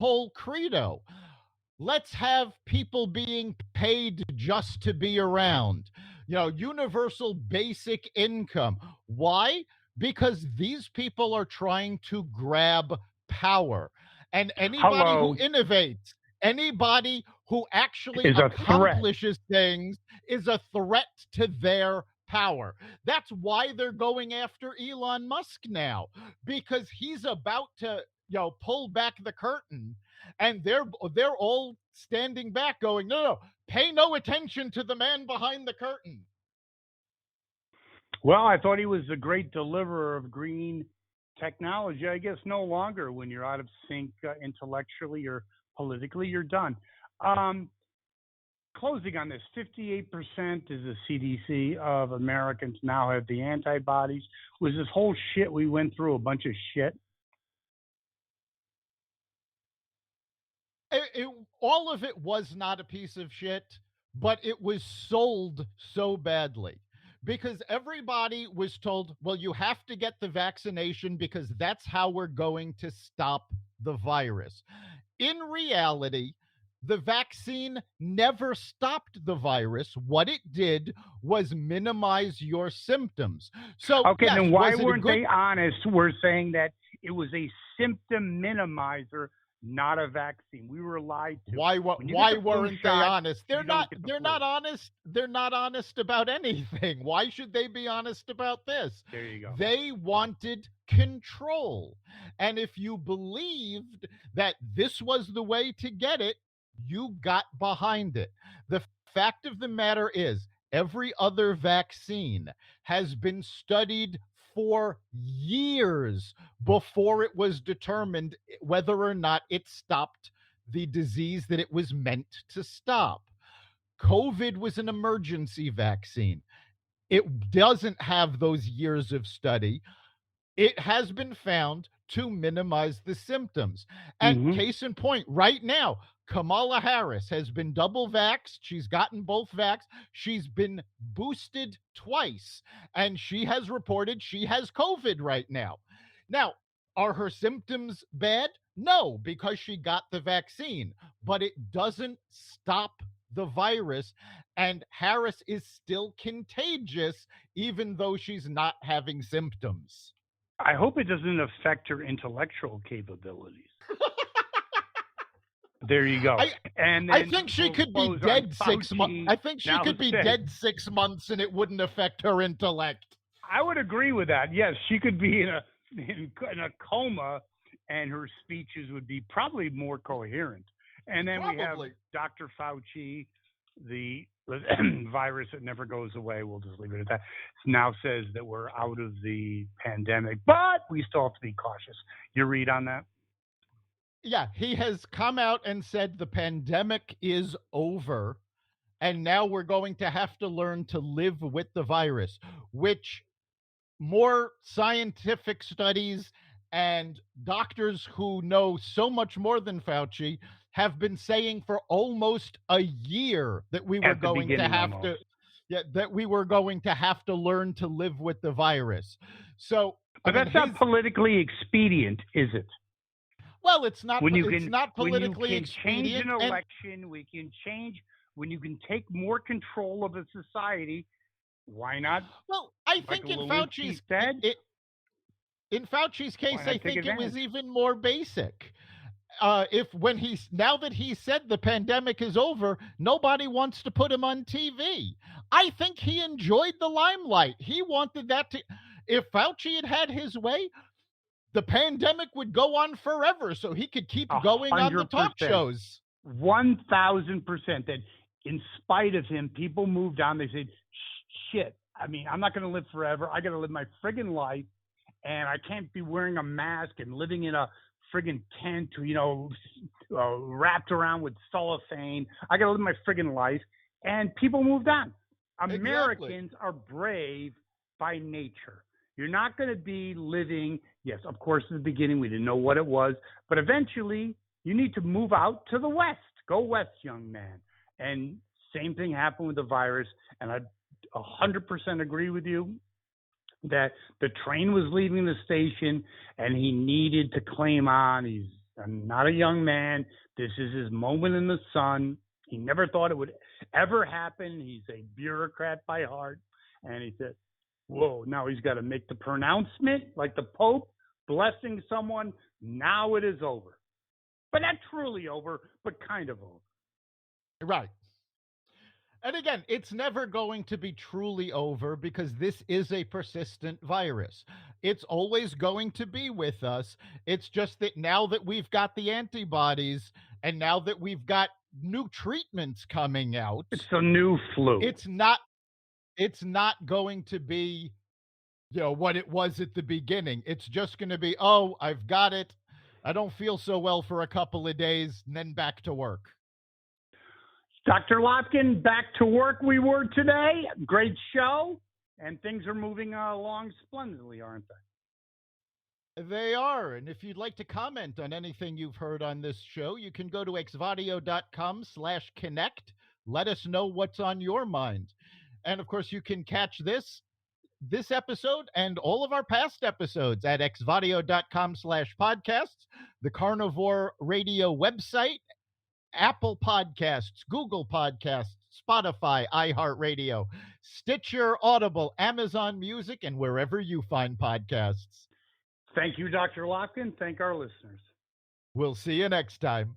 whole credo. Let's have people being paid just to be around. Universal basic income. Why? Because these people are trying to grab power. And anybody who Hello innovates, anybody who actually is a threat. accomplishes things is a threat to their power. That's why they're going after Elon Musk now, because he's about to, pull back the curtain, and they're all standing back going, no, no, pay no attention to the man behind the curtain. Well, I thought he was a great deliverer of green technology. I guess no longer. When you're out of sync intellectually or politically, you're done. Um, Closing on this, 58% is the CDC of Americans now have the antibodies. Was this whole shit we went through a bunch of shit? All of it was not a piece of shit, but it was sold so badly because everybody was told, well, you have to get the vaccination because that's how we're going to stop the virus. In reality, the vaccine never stopped the virus. What it did was minimize your symptoms. So, Okay, yes, then why was it a weren't good? they honest? We're saying that it was a symptom minimizer, not a vaccine. We were lied to. When you get Why the flu weren't they shot, honest? you don't get the They're flu. not honest. They're not honest about anything. Why should they be honest about this? There you go. They wanted control. And if you believed that this was the way to get it, you got behind it. The fact of the matter is, every other vaccine has been studied for years before it was determined whether or not it stopped the disease that it was meant to stop. COVID was an emergency vaccine. It doesn't have those years of study. It has been found to minimize the symptoms. And Mm-hmm. case in point, right now, Kamala Harris has been double vaxxed. She's gotten both vaxxed. She's been boosted twice. And she has reported she has COVID right now. Now, are her symptoms bad? No, because she got the vaccine, but it doesn't stop the virus. And Harris is still contagious, even though she's not having symptoms. I hope it doesn't affect her intellectual capabilities. There you go. I And I then think she we'll could be close on dead 6 months. Fauci I think she now could be said. dead 6 months and it wouldn't affect her intellect. I would agree with that. Yes, she could be in a coma, and her speeches would be probably more coherent. And then we have Probably. Dr. Fauci, the virus that never goes away. We'll just leave it at that. Now says that we're out of the pandemic, but we still have to be cautious. Your read on that? Yeah, he has come out and said the pandemic is over and now we're going to have to learn to live with the virus, which more scientific studies and doctors who know so much more than Fauci have been saying for almost a year that we were At the going to beginning, have to almost. yeah, that we were going to have to learn to live with the virus. So, But I mean, that's not politically expedient, is it? well, it's When you not politically can change expedient, an and election, we can change. When you can take more control of a society, why not? well, I Like think in Lewinsky said, in Fauci's why case, not I take think it was advantage? even more basic. If when he's now that he said the pandemic is over, nobody wants to put him on TV. I think he enjoyed the limelight. He wanted that to. If Fauci had had his way, the pandemic would go on forever, so he could keep going on the talk 100%, shows. 1,000%. That in spite of him, people moved on. They said, "Shit, I mean, I'm not going to live forever. I got to live my friggin' life, and I can't be wearing a mask and living in a friggin' tent, wrapped around with cellophane. I got to live my friggin' life." And people moved on. Exactly. Americans are brave by nature. You're not going to be living, yes, of course, in the beginning, we didn't know what it was, but eventually you need to move out to the West. Go West, young man. And same thing happened with the virus. And I 100% agree with you that the train was leaving the station and he needed to claim on. He's not a young man. This is his moment in the sun. He never thought it would ever happen. He's a bureaucrat by heart. And he said, whoa, now he's got to make the pronouncement like the Pope blessing someone. Now it is over. But not truly over, but kind of over. Right. And again, it's never going to be truly over because this is a persistent virus. It's always going to be with us. It's just that now that we've got the antibodies and now that we've got new treatments coming out, It's a new flu. it's not going to be, what it was at the beginning. It's just going to be, oh, I've got it. I don't feel so well for a couple of days and then back to work. Dr. Lopkin, back to work we were today. Great show. And things are moving along splendidly, aren't they? They are. And if you'd like to comment on anything you've heard on this show, you can go to xvadio.com/connect. Let us know what's on your mind. And of course, you can catch this episode and all of our past episodes at xvadio.com/podcasts, the Carnivore Radio website, Apple Podcasts, Google Podcasts, Spotify, iHeartRadio, Stitcher, Audible, Amazon Music, and wherever you find podcasts. Thank you, Dr. Lopkin. Thank our listeners. We'll see you next time.